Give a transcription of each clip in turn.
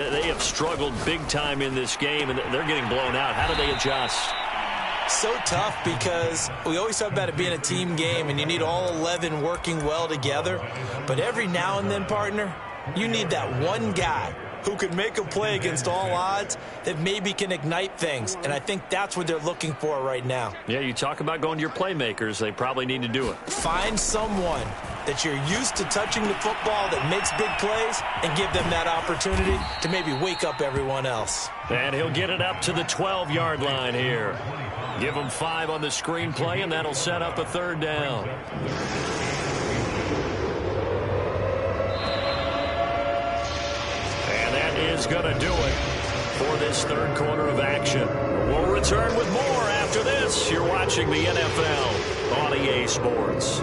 They have struggled big time in this game, and they're getting blown out. How do they adjust? So tough because we always talk about it being a team game, and you need all 11 working well together. But every now and then, partner, you need that one guy who can make a play against all odds that maybe can ignite things. And I think that's what they're looking for right now. Yeah, you talk about going to your playmakers. They probably need to do it. Find someone that you're used to touching the football that makes big plays and give them that opportunity to maybe wake up everyone else. And he'll get it up to the 12-yard line here. Give him 5 on the screenplay, and that'll set up a 3rd down. And that is going to do it for this 3rd quarter of action. We'll return with more after this. You're watching the NFL on EA Sports.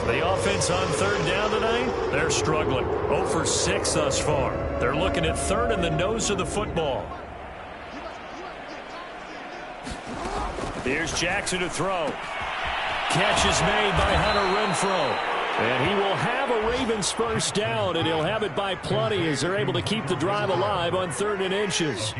The offense on 3rd down tonight, they're struggling. 0 for 6 thus far. They're looking at 3rd in the nose of the football. Here's Jackson to throw. Catch is made by Hunter Renfrow. And he will have a Ravens 1st down, and he'll have it by plenty as they're able to keep the drive alive on 3rd and inches.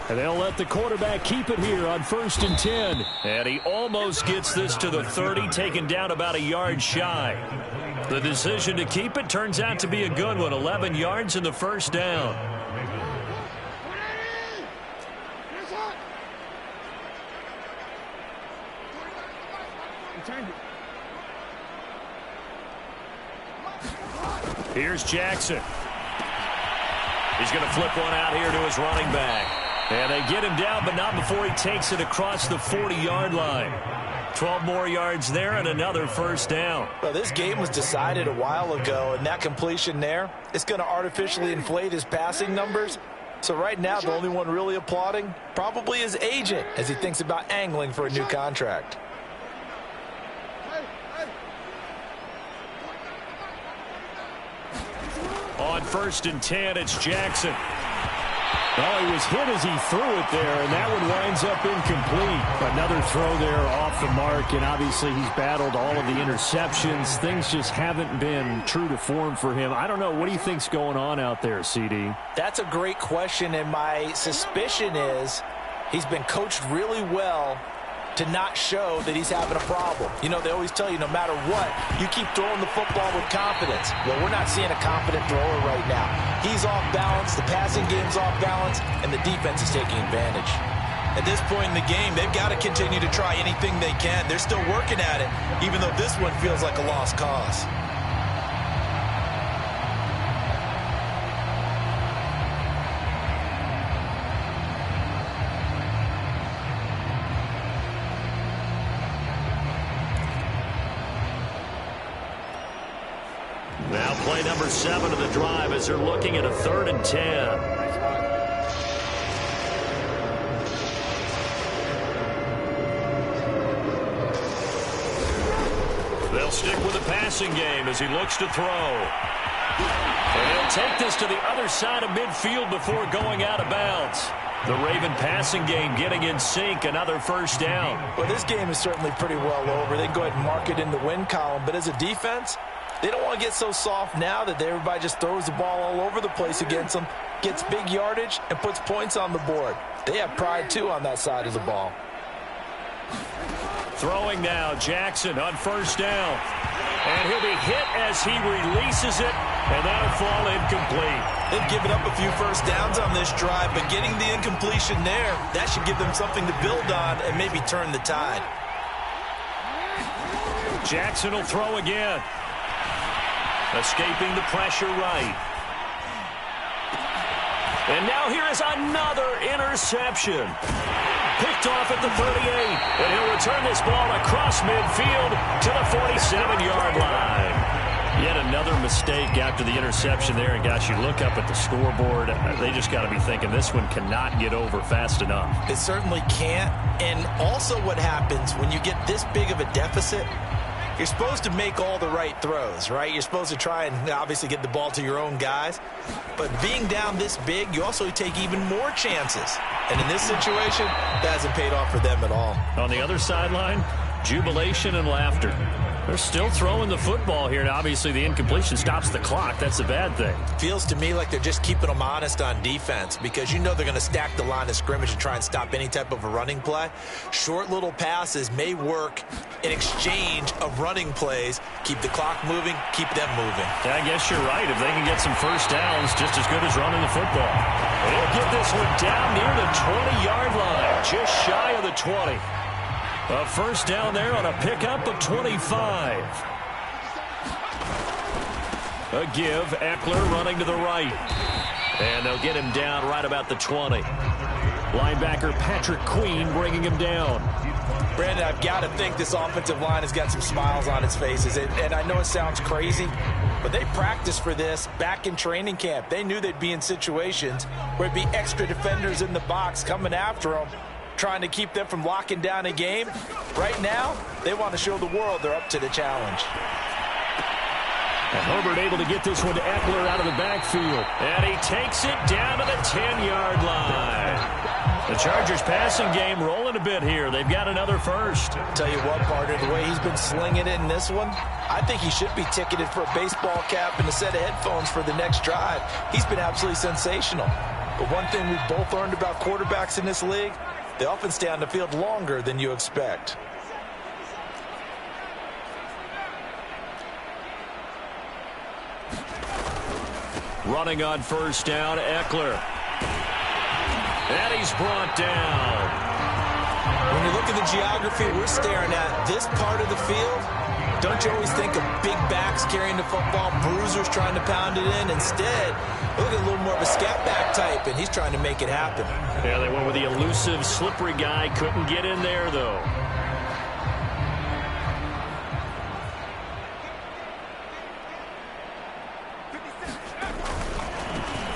And they'll let the quarterback keep it here on 1st and 10. And he almost gets this to the 30, taken down about a yard shy. The decision to keep it turns out to be a good one. 11 yards in the 1st down. Here's Jackson. He's going to flip one out here to his running back. And they get him down, but not before he takes it across the 40-yard line. 12 more yards there and another 1st down. Well, this game was decided a while ago, and that completion there is going to artificially inflate his passing numbers. So right now, the only one really applauding probably his agent as he thinks about angling for a new contract. On 1st and 10, it's Jackson. Oh, he was hit as he threw it there, and that one winds up incomplete. Another throw there off the mark, and obviously he's battled all of the interceptions. Things just haven't been true to form for him. I don't know. What do you think's going on out there, CD? That's a great question, and my suspicion is he's been coached really well to not show that he's having a problem. You know, they always tell you no matter what, you keep throwing the football with confidence. Well, we're not seeing a confident thrower right now. He's off balance, the passing game's off balance, and the defense is taking advantage. At this point in the game, they've got to continue to try anything they can. They're still working at it, even though this one feels like a lost cause. Now play number 7 of the drive as they're looking at a 3rd and 10. They'll stick with the passing game as he looks to throw. And he'll take this to the other side of midfield before going out of bounds. The Raven passing game getting in sync, another 1st down. Well, this game is certainly pretty well over. They can go ahead and mark it in the win column, but as a defense, they don't want to get so soft now that everybody just throws the ball all over the place against them, gets big yardage, and puts points on the board. They have pride, too, on that side of the ball. Throwing now, Jackson on 1st down. And he'll be hit as he releases it, and that'll fall incomplete. They've given up a few 1st downs on this drive, but getting the incompletion there, that should give them something to build on and maybe turn the tide. Jackson will throw again. Escaping the pressure right. And now here is another interception. Picked off at the 38. And he'll return this ball across midfield to the 47-yard line. Yet another mistake after the interception there. And, gosh, you look up at the scoreboard. They just got to be thinking this one cannot get over fast enough. It certainly can't. And also what happens when you get this big of a deficit, you're supposed to make all the right throws, right? You're supposed to try and obviously get the ball to your own guys. But being down this big, you also take even more chances. And in this situation, that hasn't paid off for them at all. On the other sideline, jubilation and laughter. They're still throwing the football here, and obviously the incompletion stops the clock. That's a bad thing. Feels to me like they're just keeping them honest on defense because you know they're going to stack the line of scrimmage and try and stop any type of a running play. Short little passes may work in exchange of running plays. Keep the clock moving, keep them moving. Yeah, I guess you're right. If they can get some first downs, just as good as running the football. They'll get this one down near the 20-yard line, just shy of the 20. A first down there on a pickup of 25. A give. Eckler running to the right. And they'll get him down right about the 20. Linebacker Patrick Queen bringing him down. Brandon, I've got to think this offensive line has got some smiles on its faces. And I know it sounds crazy, but they practiced for this back in training camp. They knew they'd be in situations where it'd be extra defenders in the box coming after them, trying to keep them from locking down a game. Right now, they want to show the world they're up to the challenge. And Herbert able to get this one to Eckler out of the backfield. And he takes it down to the 10-yard line. The Chargers passing game rolling a bit here. They've got another first. Tell you what, partner, the way he's been slinging it in this one, I think he should be ticketed for a baseball cap and a set of headphones for the next drive. He's been absolutely sensational. But one thing we've both learned about quarterbacks in this league, they often stay on the field longer than you expect. Running on first down, Eckler. And he's brought down. When you look at the geography we're staring at, this part of the field, don't you always think of big backs carrying the football, bruisers trying to pound it in? Instead, look at a little more of a scat back type, and he's trying to make it happen. Yeah, they went with the elusive, slippery guy. Couldn't get in there, though.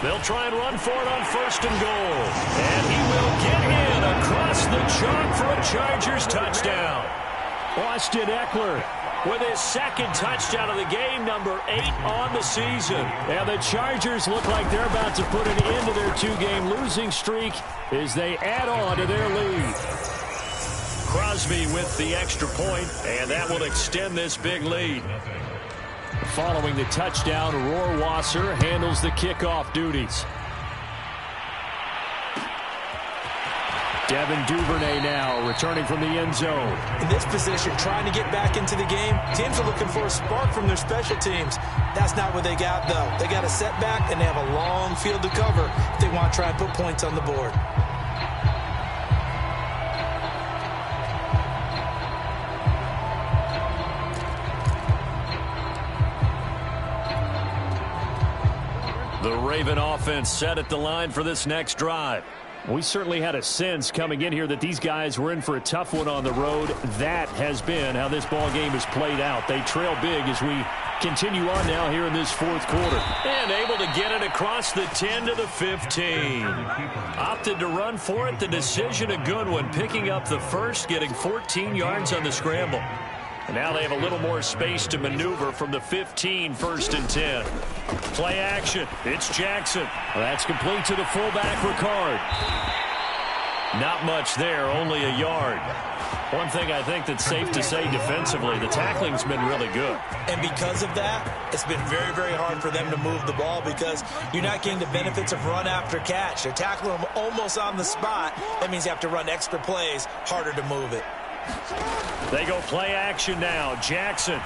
They'll try and run for it on first and goal. And he will get in across the chalk for a Chargers touchdown. Austin Eckler with his second touchdown of the game, number 8 on the season. And the Chargers look like they're about to put an end to their 2-game losing streak as they add on to their lead. Crosby with the extra point, and that will extend this big lead. Following the touchdown, Rohrwasser handles the kickoff duties. Devin Duvernay now returning from the end zone. In this position, trying to get back into the game, teams are looking for a spark from their special teams. That's not what they got, though. They got a setback, and they have a long field to cover if they want to try and put points on the board. The Raven offense set at the line for this next drive. We certainly had a sense coming in here that these guys were in for a tough one on the road. That has been how this ball game has played out. They trail big as we continue on now here in this fourth quarter. And able to get it across the 10 to the 15. Opted to run for it. The decision a good one. Picking up the first, getting 14 yards on the scramble. And now they have a little more space to maneuver from the 15, first and 10. Play action. It's Jackson. That's complete to the fullback, Ricard. Not much there, only a yard. One thing I think that's safe to say defensively, the tackling's been really good. And because of that, it's been very, very hard for them to move the ball because you're not getting the benefits of run after catch. They're tackling them almost on the spot. That means you have to run extra plays, harder to move it. They go play action now. Jackson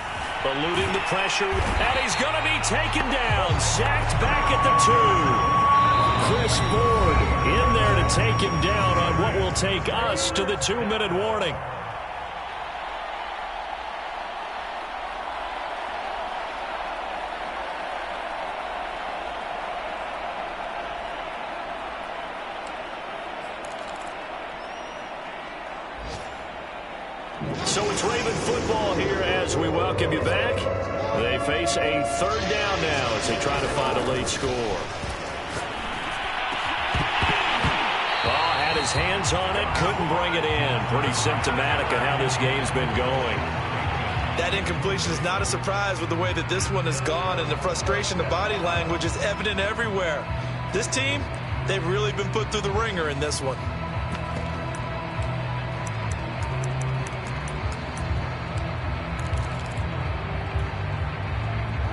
eluding the pressure, and he's going to be taken down. Sacked back at the 2. Chris Ford in there to take him down on what will take us to the 2-minute warning. So it's Raven football here as we welcome you back. They face a third down now as they try to find a late score. Ball had his hands on it, couldn't bring it in. Pretty symptomatic of how this game's been going. That incompletion is not a surprise with the way that this one has gone, and the frustration, the body language is evident everywhere. This team, they've really been put through the ringer in this one.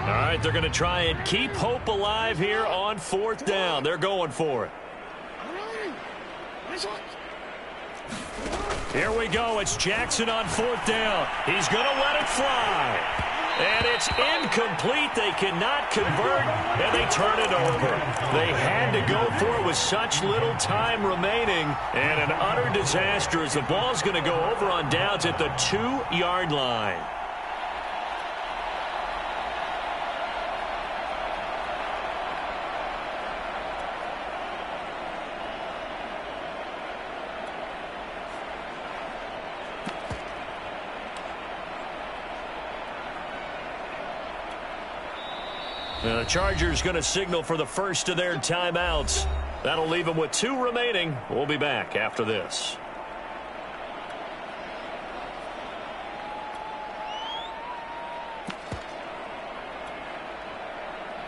All right, they're going to try and keep hope alive here on fourth down. They're going for it. Here we go. It's Jackson on fourth down. He's going to let it fly. And it's incomplete. They cannot convert, and they turn it over. They had to go for it with such little time remaining, and an utter disaster as the ball's going to go over on downs at the 2-yard line. The Chargers going to signal for the first of their timeouts. That'll leave them with 2 remaining. We'll be back after this.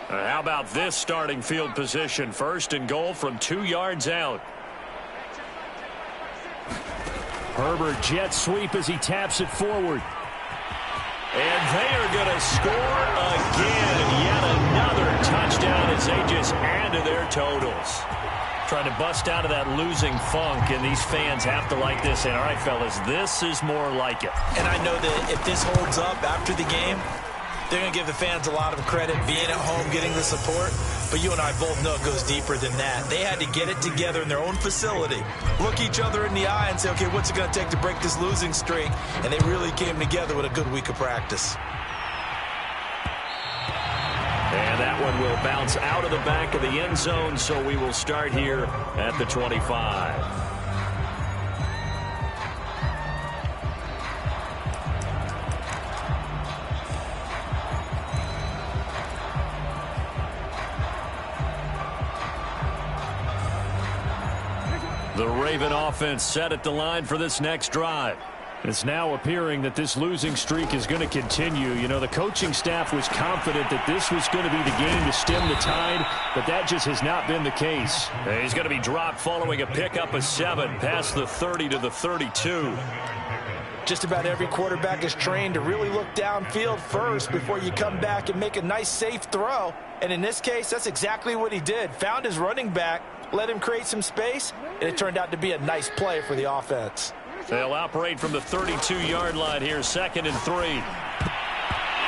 How about this starting field position? First and goal from 2 yards out. Herbert jet sweep as he taps it forward. And they are going to score again. Yet another touchdown as they just add to their totals. Trying to bust out of that losing funk, and these fans have to like this. And all right, fellas, this is more like it. And I know that if this holds up after the game, they're going to give the fans a lot of credit, being at home, getting the support. But you and I both know it goes deeper than that. They had to get it together in their own facility, look each other in the eye and say, okay, what's it going to take to break this losing streak? And they really came together with a good week of practice. And that one will bounce out of the back of the end zone, so we will start here at the 25. The Raven offense set at the line for this next drive. It's now appearing that this losing streak is going to continue. You know, the coaching staff was confident that this was going to be the game to stem the tide, but that just has not been the case. He's going to be dropped following a pickup of 7 past the 30 to the 32. Just about every quarterback is trained to really look downfield first before you come back and make a nice, safe throw. And in this case, that's exactly what he did. Found his running back, let him create some space, and it turned out to be a nice play for the offense. They'll operate from the 32-yard line here, 2nd and 3.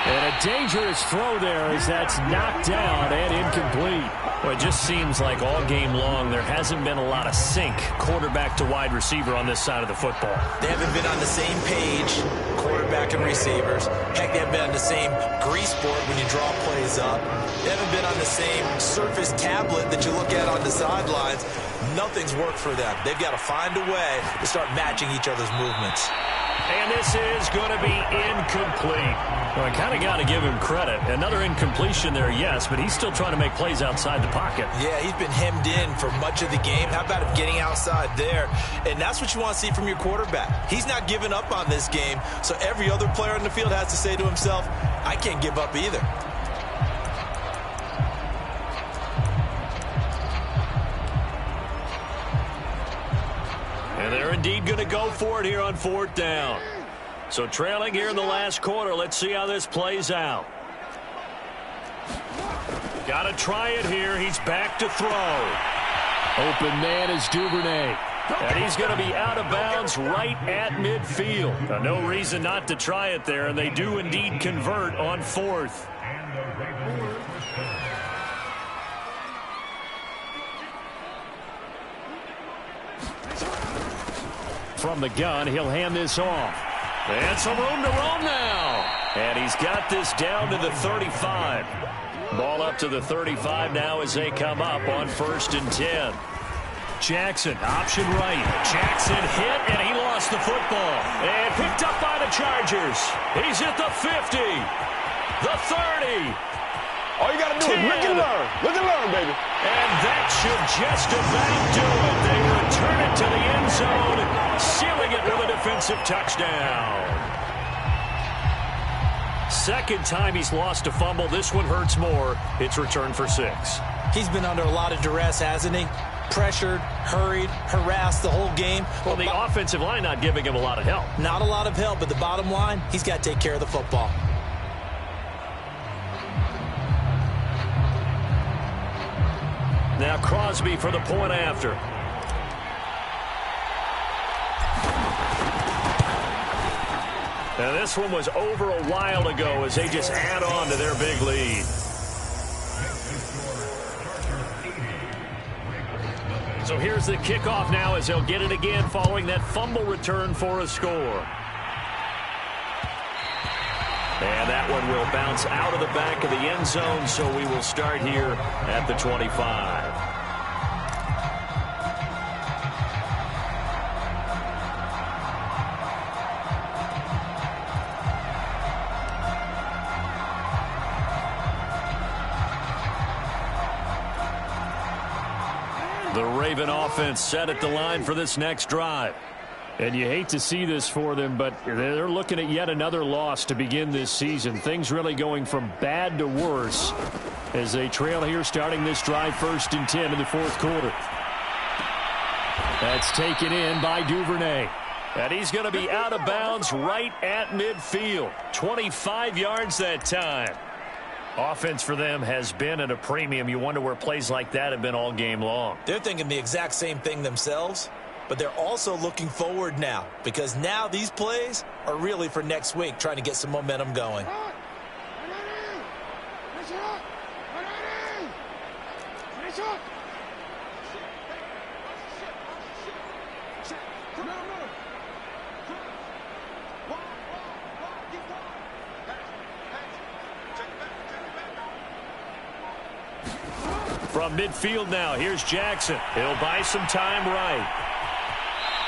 And a dangerous throw there as that's knocked down and incomplete. Well, it just seems like all game long there hasn't been a lot of sync quarterback to wide receiver on this side of the football. They haven't been on the same page, quarterback and receivers. Heck, they haven't been on the same grease board when you draw plays up. They haven't been on the same surface tablet that you look at on the sidelines. Nothing's worked for them. They've got to find a way to start matching each other's movements. And this is going to be incomplete. Well, I kind of got to give him credit. Another incompletion there, yes, but he's still trying to make plays outside the pocket. Yeah, he's been hemmed in for much of the game. How about him getting outside there? And that's what you want to see from your quarterback. He's not giving up on this game, so every other player on the field has to say to himself, I can't give up either. And they're indeed going to go for it here on 4th down. So trailing here in the last quarter. Let's see how this plays out. Got to try it here. He's back to throw. Open man is Duvernay. And he's going to be out of bounds right at midfield. Now, no reason not to try it there, and they do indeed convert on 4th. From the gun, he'll hand this off. And some room to roam now. And he's got this down to the 35. Ball up to the 35 now as they come up on 1st and 10. Jackson, option right. Jackson hit, and he lost the football. And picked up by the Chargers. He's at the 50, the 30. All you got to do is look and learn. Look and learn, baby. And that should just about do it. They return it to the end zone, sealing it with a defensive touchdown. Second time he's lost a fumble. This one hurts more. It's returned for 6. He's been under a lot of duress, hasn't he? Pressured, hurried, harassed the whole game. Well, the offensive line not giving him a lot of help. Not a lot of help, but the bottom line, he's got to take care of the football. Now Crosby for the point after. Now this one was over a while ago as they just add on to their big lead. So here's the kickoff now as they'll get it again following that fumble return for a score. And that one will bounce out of the back of the end zone, so we will start here at the 25. The Raven offense set at the line for this next drive. And you hate to see this for them, but they're looking at yet another loss to begin this season. Things really going from bad to worse as they trail here starting this drive 1st and 10 in the 4th quarter. That's taken in by Duvernay. And he's going to be out of bounds right at midfield. 25 yards that time. Offense for them has been at a premium. You wonder where plays like that have been all game long. They're thinking the exact same thing themselves. But they're also looking forward now because now these plays are really for next week, trying to get some momentum going. From midfield now, here's Jackson. He'll buy some time right.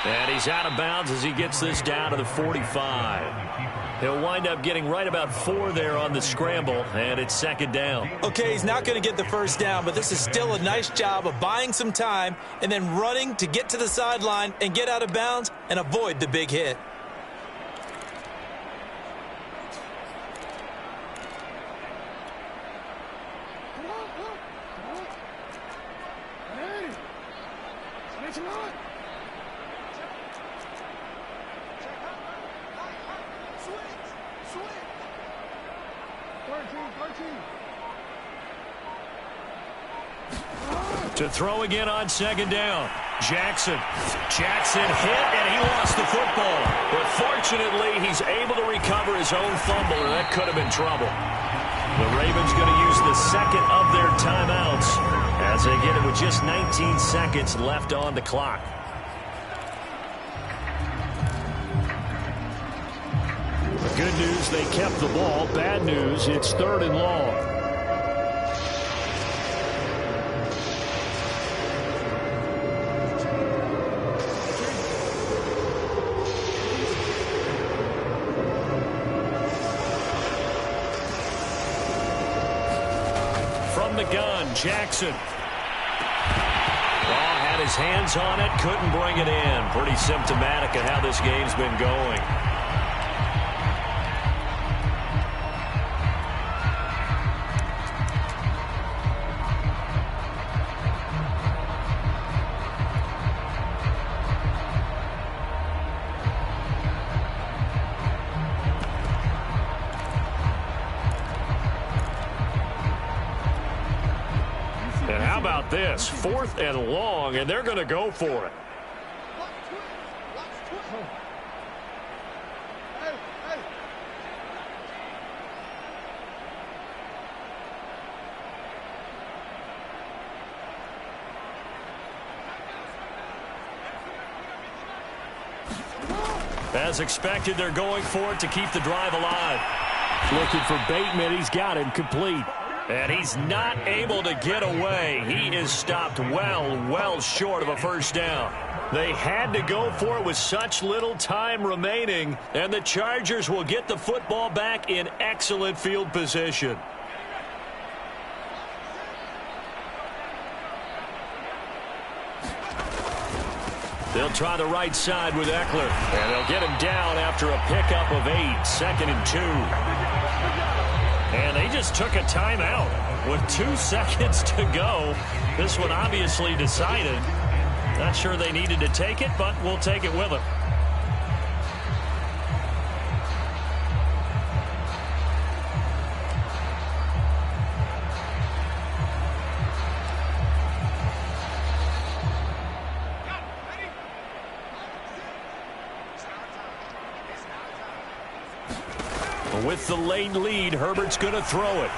And he's out of bounds as he gets this down to the 45. He'll wind up getting right about 4 there on the scramble, and it's 2nd down. Okay, he's not going to get the 1st down, but this is still a nice job of buying some time and then running to get to the sideline and get out of bounds and avoid the big hit. To throw again on 2nd down. Jackson hit, and he lost the football. But fortunately, he's able to recover his own fumble, and that could have been trouble. The Ravens going to use the 2nd of their timeouts as they get it with just 19 seconds left on the clock. Good news, they kept the ball. Bad news, it's 3rd and long. The gun, Jackson. Had his hands on it, couldn't bring it in. Pretty symptomatic of how this game's been going. And how about this? 4th and long, and they're going to go for it. As expected, they're going for it to keep the drive alive. Looking for Bateman. He's got him complete. And he's not able to get away. He is stopped well short of a first down. They had to go for it with such little time remaining, and the Chargers will get the football back in excellent field position. They'll try the right side with Eckler, and they'll get him down after a pickup of 8, 2nd and 2. And they just took a timeout with 2 seconds to go. This one obviously decided. Not sure they needed to take it, but we'll take it with them. With the late lead, Herbert's going to throw it.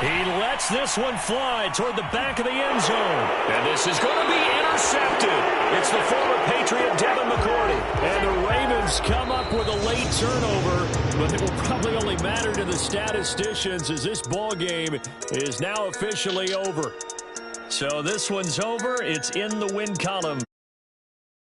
He lets this one fly toward the back of the end zone. And this is going to be intercepted. It's the former Patriot Devin McCourty. And the Ravens come up with a late turnover, but it will probably only matter to the statisticians as this ball game is now officially over. So this one's over. It's in the win column.